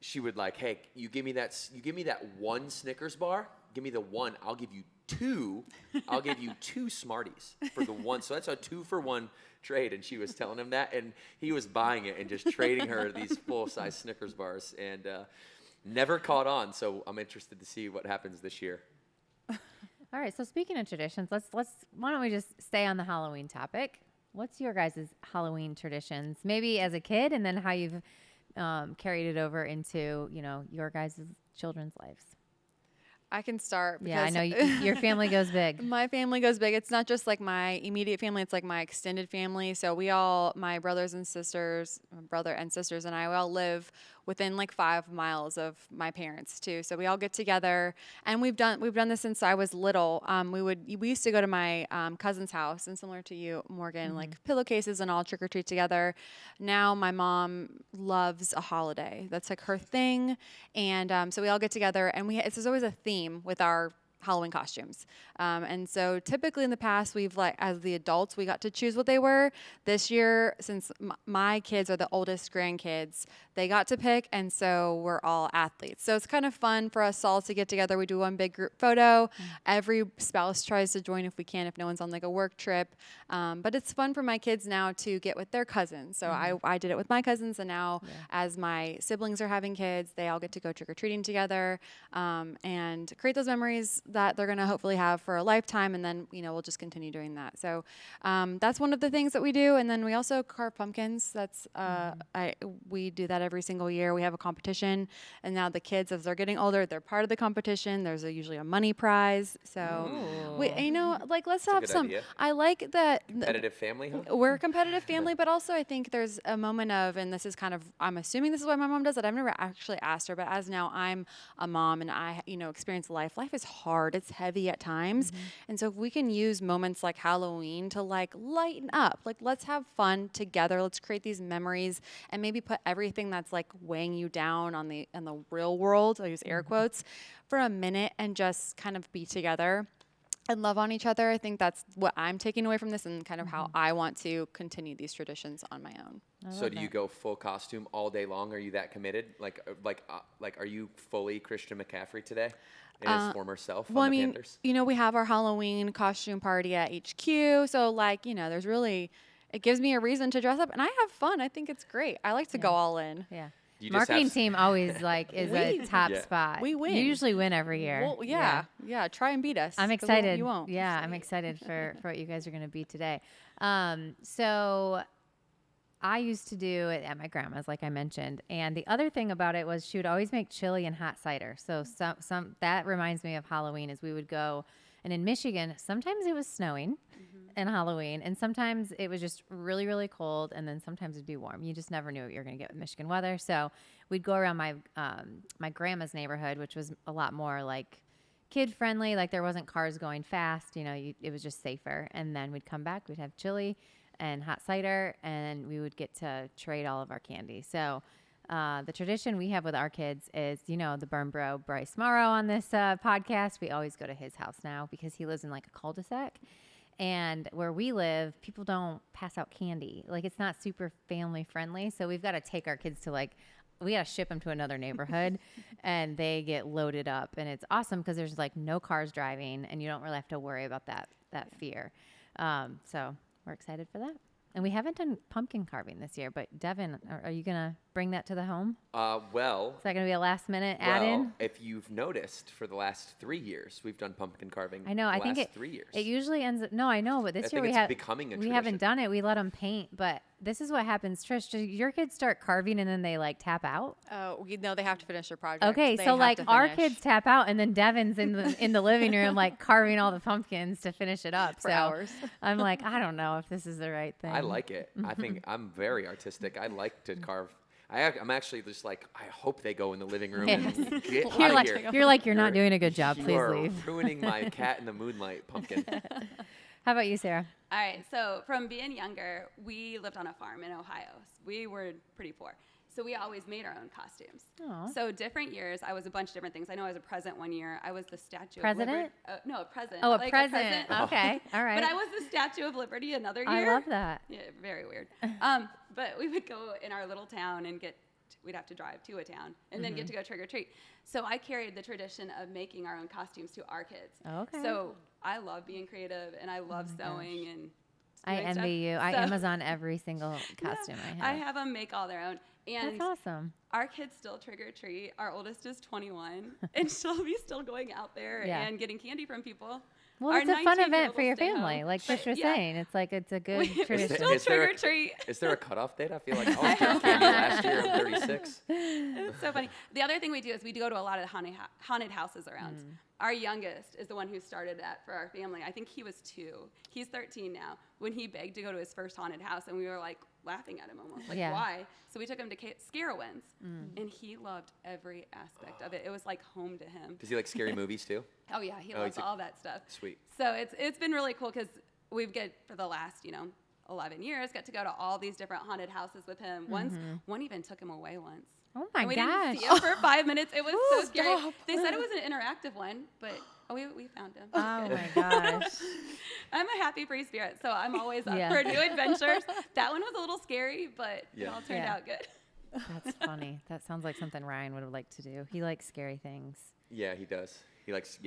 She would like, hey, you give me that one Snickers bar. Give me the one. I'll give you 2. I'll give you 2 Smarties for the one. So that's a 2-for-1 trade. And she was telling him that, and he was buying it and just trading her these full-size Snickers bars, and never caught on. So I'm interested to see what happens this year. All right. So speaking of traditions, why don't we just stay on the Halloween topic? What's your guys' Halloween traditions? Maybe as a kid, and then how you've carried it over into your guys' children's lives. I can start. Yeah, I because know your family goes big. My family goes big. It's not just like my immediate family, it's like my extended family. So my brother and sisters and I, we all live within like 5 miles of my parents too. So we all get together, and we've done this since I was little. We used to go to my cousin's house, and similar to you, Morgan, like pillowcases and all trick or treat together. Now my mom loves a holiday. That's like her thing, and so we all get together, and there's always a theme with our Halloween costumes. And so typically in the past, we've as the adults, we got to choose what they were. This year, since my kids are the oldest grandkids, they got to pick, and so we're all athletes. So it's kind of fun for us all to get together. We do one big group photo. Every spouse tries to join if we can, if no one's on like a work trip. But it's fun for my kids now to get with their cousins. So I did it with my cousins, and now as my siblings are having kids, they all get to go trick-or-treating together, and create those memories that they're going to hopefully have for a lifetime, and then we'll just continue doing that. So that's one of the things that we do, and then we also carve pumpkins. That's we do that every single year. We have a competition, and now the kids, as they're getting older, they're part of the competition. There's usually a money prize. So let's have some. Idea. I like that. Competitive family, huh? We're a competitive family, but also I think there's a moment of, and this is kind of, I'm assuming this is why my mom does it. I've never actually asked her, but as now I'm a mom and I, experience life. Life is hard. It's heavy at times. And so if we can use moments like Halloween to lighten up, let's have fun together. Let's create these memories and maybe put everything that's weighing you down in the real world, I use air quotes, for a minute and just kind of be together and love on each other. I think that's what I'm taking away from this, and kind of how I want to continue these traditions on my own. So do you go full costume all day long? Are you that committed? Are you fully Christian McCaffrey today? And his former self on the Panthers? We have our Halloween costume party at HQ. So there's really, it gives me a reason to dress up, and I have fun. I think it's great. I like to go all in. Yeah. Marketing team always is a top spot. We win. You usually win every year. Well, yeah. Try and beat us. I'm excited. You won't. Yeah, I'm excited for what you guys are going to be today. So I used to do it at my grandma's, like I mentioned. And the other thing about it was she would always make chili and hot cider. So some that reminds me of Halloween, is we would go, and in Michigan, sometimes it was snowing in Halloween, and sometimes it was just really, really cold, and then sometimes it'd be warm. You just never knew what you were going to get with Michigan weather. So we'd go around my grandma's neighborhood, which was a lot more kid friendly. There wasn't cars going fast. It was just safer. And then we'd come back. We'd have chili and hot cider, and we would get to trade all of our candy. So the tradition we have with our kids is, the Burn Bro Bryce Morrow on this podcast. We always go to his house now because he lives in a cul-de-sac. And where we live, people don't pass out candy. It's not super family friendly. So we've got to take our kids to we got to ship them to another neighborhood and they get loaded up. And it's awesome because there's no cars driving and you don't really have to worry about that fear. So we're excited for that. And we haven't done pumpkin carving this year, but Devin, are you going to bring that to the home? Is that going to be a last minute add-in? Well, if you've noticed, for the last 3 years, we've done pumpkin carving. I know. I think 3 years. It usually ends. No, I know, but this year becoming a we tradition. haven't done it. We let them paint, but this is what happens. Trish, do your kids start carving and then they tap out? Oh, no, they have to finish their project. Okay, so our kids tap out, and then Devin's in the living room carving all the pumpkins to finish it up for hours. I'm I don't know if this is the right thing. I like it. I think I'm very artistic. I like to carve. I'm actually just I hope they go in the living room and get out of here. You're not doing a good job. Please leave. You're ruining my cat in the moonlight pumpkin. How about you, Sarah? All right. So from being younger, we lived on a farm in Ohio. We were pretty poor. So we always made our own costumes. Aww. So different years, I was a bunch of different things. I know I was a present one year. I was the Statue President? of Liberty. No, a present. Oh, a present. Okay. All right. But I was the Statue of Liberty another year. I love that. Yeah, very weird. But we would go in our little town and we'd have to drive to a town and then get to go trick or treat. So I carried the tradition of making our own costumes to our kids. Okay. So I love being creative and I love sewing and I envy you. I Amazon every single costume I have. I have them make all their own. And that's awesome. Our kids still trick or treat. Our oldest is 21 and she'll be still going out there and getting candy from people. Well, it's a fun event for your family. Like Trish was saying, it's it's a good tradition. Still trick or treat. Is there a cutoff date? I feel like I was trick candy last year. I'm 36. It's so funny. The other thing we do is we go to a lot of the haunted houses around. Our youngest is the one who started that for our family. I think he was 2. He's 13 now. When he begged to go to his first haunted house, and we were like laughing at him almost, like, why? So we took him to Scarowinds, and he loved every aspect of it. It was like home to him. Does he like scary movies too? Oh yeah, he loves all that stuff. Sweet. So it's been really cool because we've got for the last 11 years got to go to all these different haunted houses with him. One even took him away once. Oh my we gosh. didn't see him for 5 minutes. It was so scary. Stop. They said it was an interactive one, but we found him. Oh my gosh. I'm a happy free spirit, so I'm always up for new adventures. That one was a little scary, but it all turned out good. That's funny. That sounds like something Ryan would have liked to do. He likes scary things. Yeah, he does. He likes,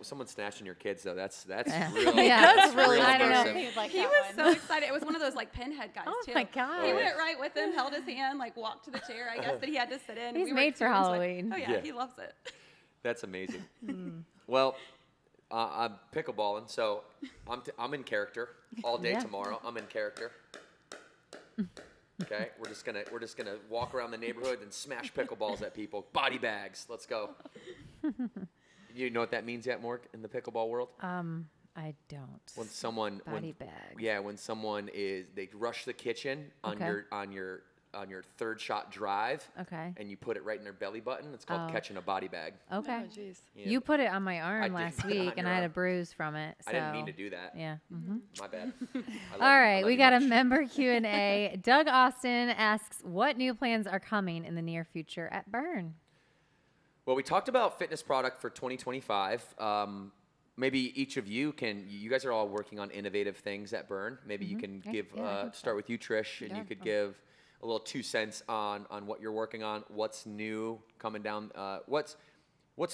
someone snatching your kids though. That's Yeah. really, Yeah. that's really I don't know. immersive. He was so excited. It was one of those like pinhead guys Oh too. my God. He went right with him, held his hand, like walked to the chair, I guess, that he had to sit in. He's We were made for cheering, so Halloween. oh yeah, he loves it. That's amazing. Well, I'm pickleballing, so I'm in character all day tomorrow. I'm in character. Okay, we're just gonna walk around the neighborhood and smash pickleballs at people. Body bags. Let's go. You know what that means yet, Morg, in the pickleball world? I don't. When someone Body bag. Yeah, when someone they rush the kitchen on your third shot drive. Okay. And you put it right in their belly button. It's called catching a body bag. Okay. Oh, jeez. Yeah. You put it on my arm did last put it on week, and your I had a arm. bruise from it. So. I didn't mean to do that. Yeah. My bad. All right, we got a member Q&A. Doug Austin asks, what new plans are coming in the near future at Burn? Well, we talked about fitness product for 2025. Maybe each of you guys are all working on innovative things at Burn. Maybe you can give, start with you, Trish, and you could give a little 2 cents on what you're working on, what's new coming down, what's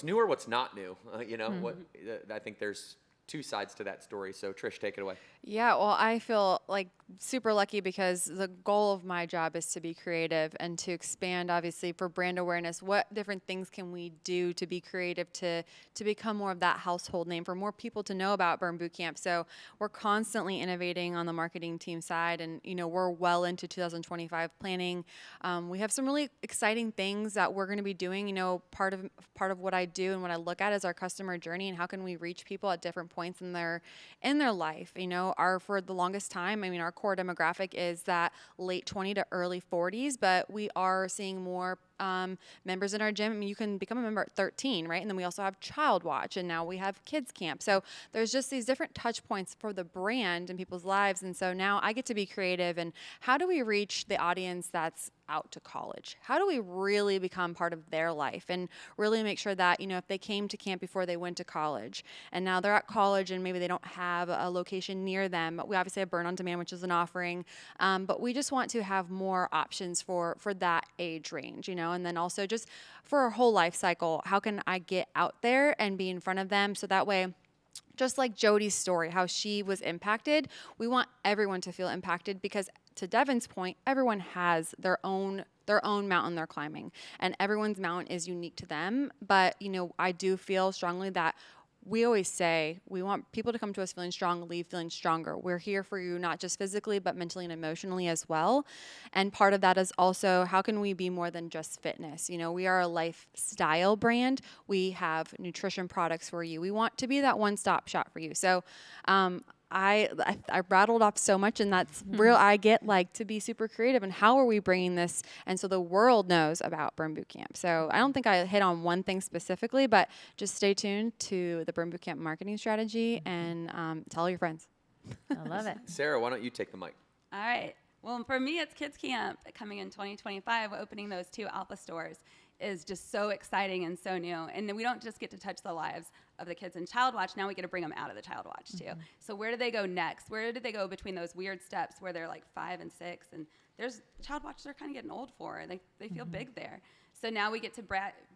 new or what's not new. I think there's 2 sides to that story. So Trish, take it away. Yeah, well, I feel like super lucky because the goal of my job is to be creative and to expand, obviously, for brand awareness. What different things can we do to be creative, to become more of that household name, for more people to know about Burn Bootcamp? So we're constantly innovating on the marketing team side, and we're well into 2025 planning. We have some really exciting things that we're going to be doing. Part of what I do and what I look at is our customer journey and how can we reach people at different points in their life. For the longest time, our core demographic is that late 20 to early 40s, but we are seeing more members in our gym. You can become a member at 13, right? And then we also have Child Watch, and now we have Kids Camp. So there's just these different touch points for the brand in people's lives. And so now I get to be creative. And how do we reach the audience that's out to college? How do we really become part of their life and really make sure that, if they came to camp before they went to college and now they're at college and maybe they don't have a location near them, we obviously have Burn on Demand, which is an offering, but we just want to have more options for that age range, and then also just for our whole life cycle, how can I get out there and be in front of them so that way, just like Jodi's story, how she was impacted, we want everyone to feel impacted because to Devin's point, everyone has their own mountain they're climbing, and everyone's mountain is unique to them. But, I do feel strongly that we always say we want people to come to us feeling strong, leave feeling stronger. We're here for you, not just physically, but mentally and emotionally as well. And part of that is also, how can we be more than just fitness? We are a lifestyle brand. We have nutrition products for you. We want to be that one-stop shop for you. So, I rattled off so much, and that's real. I get to be super creative, and how are we bringing this? And so the world knows about Burn Bootcamp. So I don't think I hit on one thing specifically, but just stay tuned to the Burn Bootcamp marketing strategy and tell your friends. I love it. Sarah, why don't you take the mic? All right. Well, for me, it's Kids Camp coming in 2025. Opening those 2 Alpha stores is just so exciting and so new. And then we don't just get to touch the lives of the kids in Child Watch. Now we get to bring them out of the Child Watch too. So where do they go next? Where do they go between those weird steps where they're like 5 and 6? And there's Child Watch they're kind of getting old for. They feel big there. So now we get to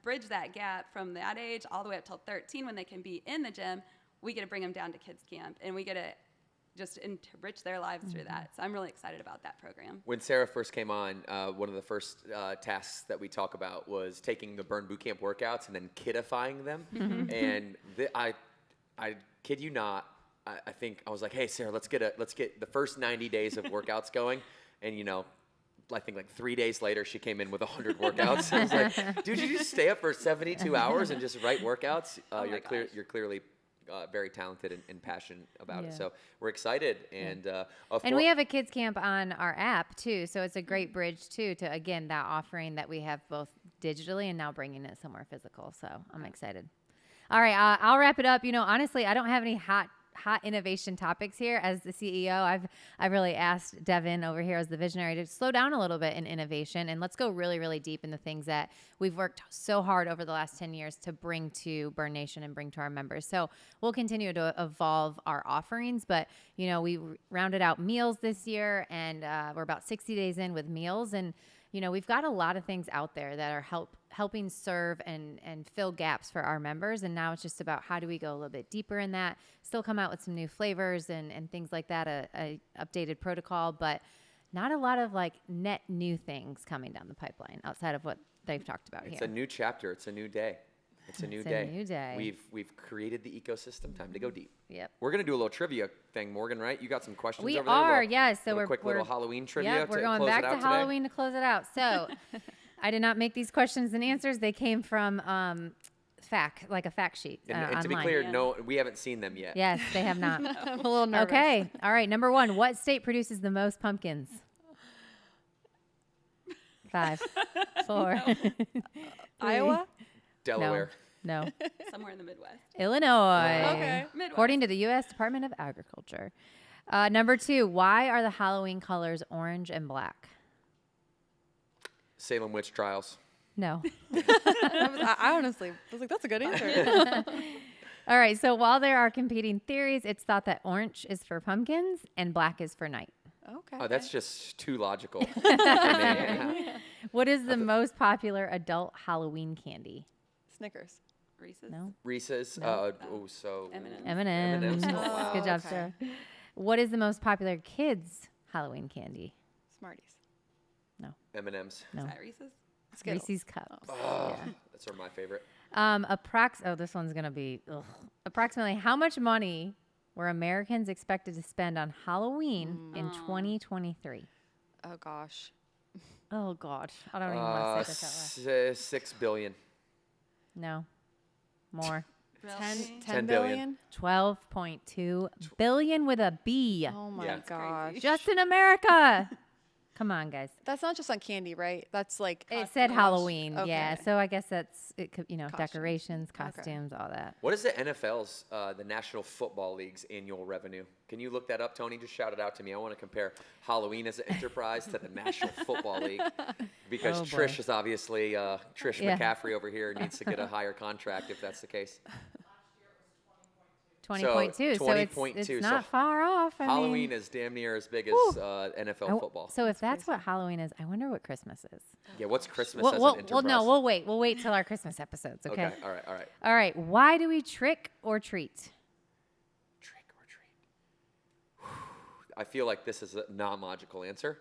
bridge that gap from that age all the way up till 13 when they can be in the gym. We get to bring them down to Kids Camp, and we get to just enrich their lives through that. So I'm really excited about that program. When Sarah first came on, one of the first tasks that we talk about was taking the Burn Bootcamp workouts and then kidifying them. And I kid you not, I think I was like, hey Sarah, let's get the first 90 days of workouts going, and I think like 3 days later, she came in with 100 workouts. I was like, dude, you just stay up for 72 hours and just write workouts? You're clearly very talented and passionate about it. So we're excited. And we have a kids camp on our app too. So it's a great bridge too to, again, that offering that we have both digitally and now bringing it somewhere physical. So I'm excited. All right. I'll wrap it up. Honestly, I don't have any hot innovation topics here. As the CEO, I've really asked Devin over here as the visionary to slow down a little bit in innovation, and let's go really, really deep in the things that we've worked so hard over the last 10 years to bring to Burn Nation and bring to our members. So we'll continue to evolve our offerings, but we rounded out meals this year, and we're about 60 days in with meals, and we've got a lot of things out there that are helping serve and fill gaps for our members. And now it's just about how do we go a little bit deeper in that, still come out with some new flavors and things like that, a updated protocol, but not a lot of like net new things coming down the pipeline outside of what they've talked about here. It's a new chapter. It's a new day. It's a new day. We've created the ecosystem. Time to go deep. Yep. We're gonna do a little trivia thing, Morgan. Right? You got some questions we over there. are, yes. So we're quick little Halloween trivia. Yep, we're going close back it out to Halloween to close it out. So I did not make these questions and answers. They came from a fact sheet. And to be clear, no, we haven't seen them yet. Yes, they have not. I'm a little nervous. Okay. All right. Number 1, what state produces the most pumpkins? 5, 4, 3. Iowa? Delaware. No. Somewhere in the Midwest. Illinois. Okay. Midwest. According to the U.S. Department of Agriculture. Number 2, why are the Halloween colors orange and black? Salem witch trials. No. I honestly was like, that's a good answer. All right. So while there are competing theories, it's thought that orange is for pumpkins and black is for night. Okay. Oh, that's just too logical. What is the most popular adult Halloween candy? Snickers. Reese's. No. Reese's. No. M&M's. M&M's. Oh, Good job, okay. Sarah. What is the most popular kids Halloween candy? Smarties. M&M's. No. Is that Reese's? Skittles. Reese's Cups. Oh, that's my favorite. This one's gonna be approximately how much money were Americans expected to spend on Halloween in 2023? Oh gosh. Oh God, I don't even want to say that. $6 billion. No, more. Really? 10 billion. billion? 12.2 billion with a B. Oh my Yeah. gosh. Just in America. Come on, guys. That's not just on candy, right? That's like It said gosh. Halloween. Yeah, Okay. so I guess it could, Costumes. decorations, Okay. costumes, all that. What is the NFL's, the National Football League's annual revenue? Can you look that up, Tony? Just shout it out to me. I want to compare Halloween as an enterprise to the National Football League. Because Oh, boy. Trish is obviously, Trish Yeah. McCaffrey over here needs to get a higher contract if that's the case. 20.2. So it's 20.2. not far off. Halloween is damn near as big as NFL football. So if that's what Halloween is, I wonder what Christmas is. Yeah, what's Christmas as an Well, enterprise? no, we'll wait. We'll wait till our Christmas episodes, okay? Okay, all right. All right. Why do we trick or treat? Trick or treat. I feel like this is a non-logical answer.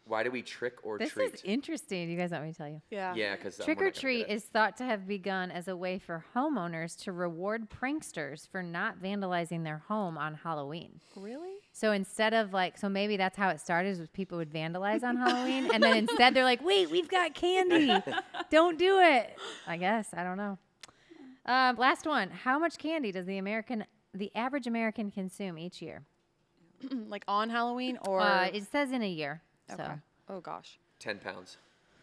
Why do we trick or This treat? is interesting. You guys want me to tell you? Yeah. Yeah, because Trick or treat is thought to have begun as a way for homeowners to reward pranksters for not vandalizing their home on Halloween. Really? So instead of so maybe that's how it started, was people would vandalize on Halloween, and then instead they're like, wait, we've got candy. Don't do it. I guess. I don't know. Last one. How much candy does the average American consume each year? Like on Halloween or? It says in a year. Okay. So Oh gosh. 10 pounds.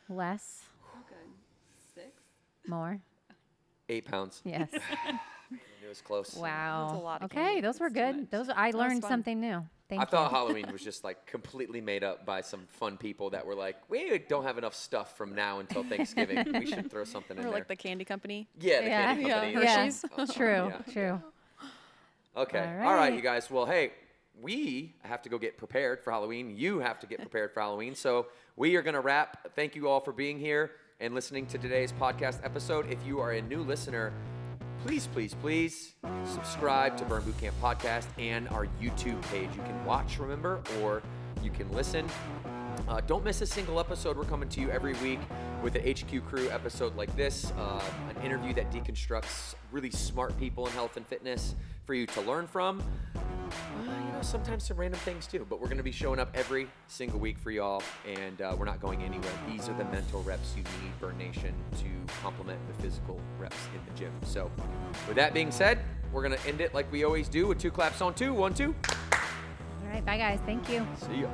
less, Oh, good. 6? more. 8 pounds. Yes. It was close. Wow. That's a lot of Okay, candy. those were That's too good. much. I was learned fun. something new. Thank I you. thought Halloween was just completely made up by some fun people that were like, we don't have enough stuff from now until Thanksgiving. We should throw something in Or there. like the candy company. Yeah, the Yeah. candy Yeah. company. Yeah. Hershey's. True. Yeah. True. Okay. All All right, right. you guys. Well, hey, we have to go get prepared for Halloween. You have to get prepared for Halloween. So we are going to wrap. Thank you all for being here and listening to today's podcast episode. If you are a new listener, please subscribe to Burn Bootcamp Podcast and our YouTube page. You can watch, remember, or you can listen. Don't miss a single episode. We're coming to you every week with an HQ Crew episode like this, an interview that deconstructs really smart people in health and fitness for you to learn from. Sometimes some random things too, but we're going to be showing up every single week for y'all, and we're not going anywhere. These are the mental reps you need, Burn Nation, to complement the physical reps in the gym. So with that being said, we're going to end it like we always do with 2 claps on 2. 1, 2. All right, bye guys. Thank you. See ya.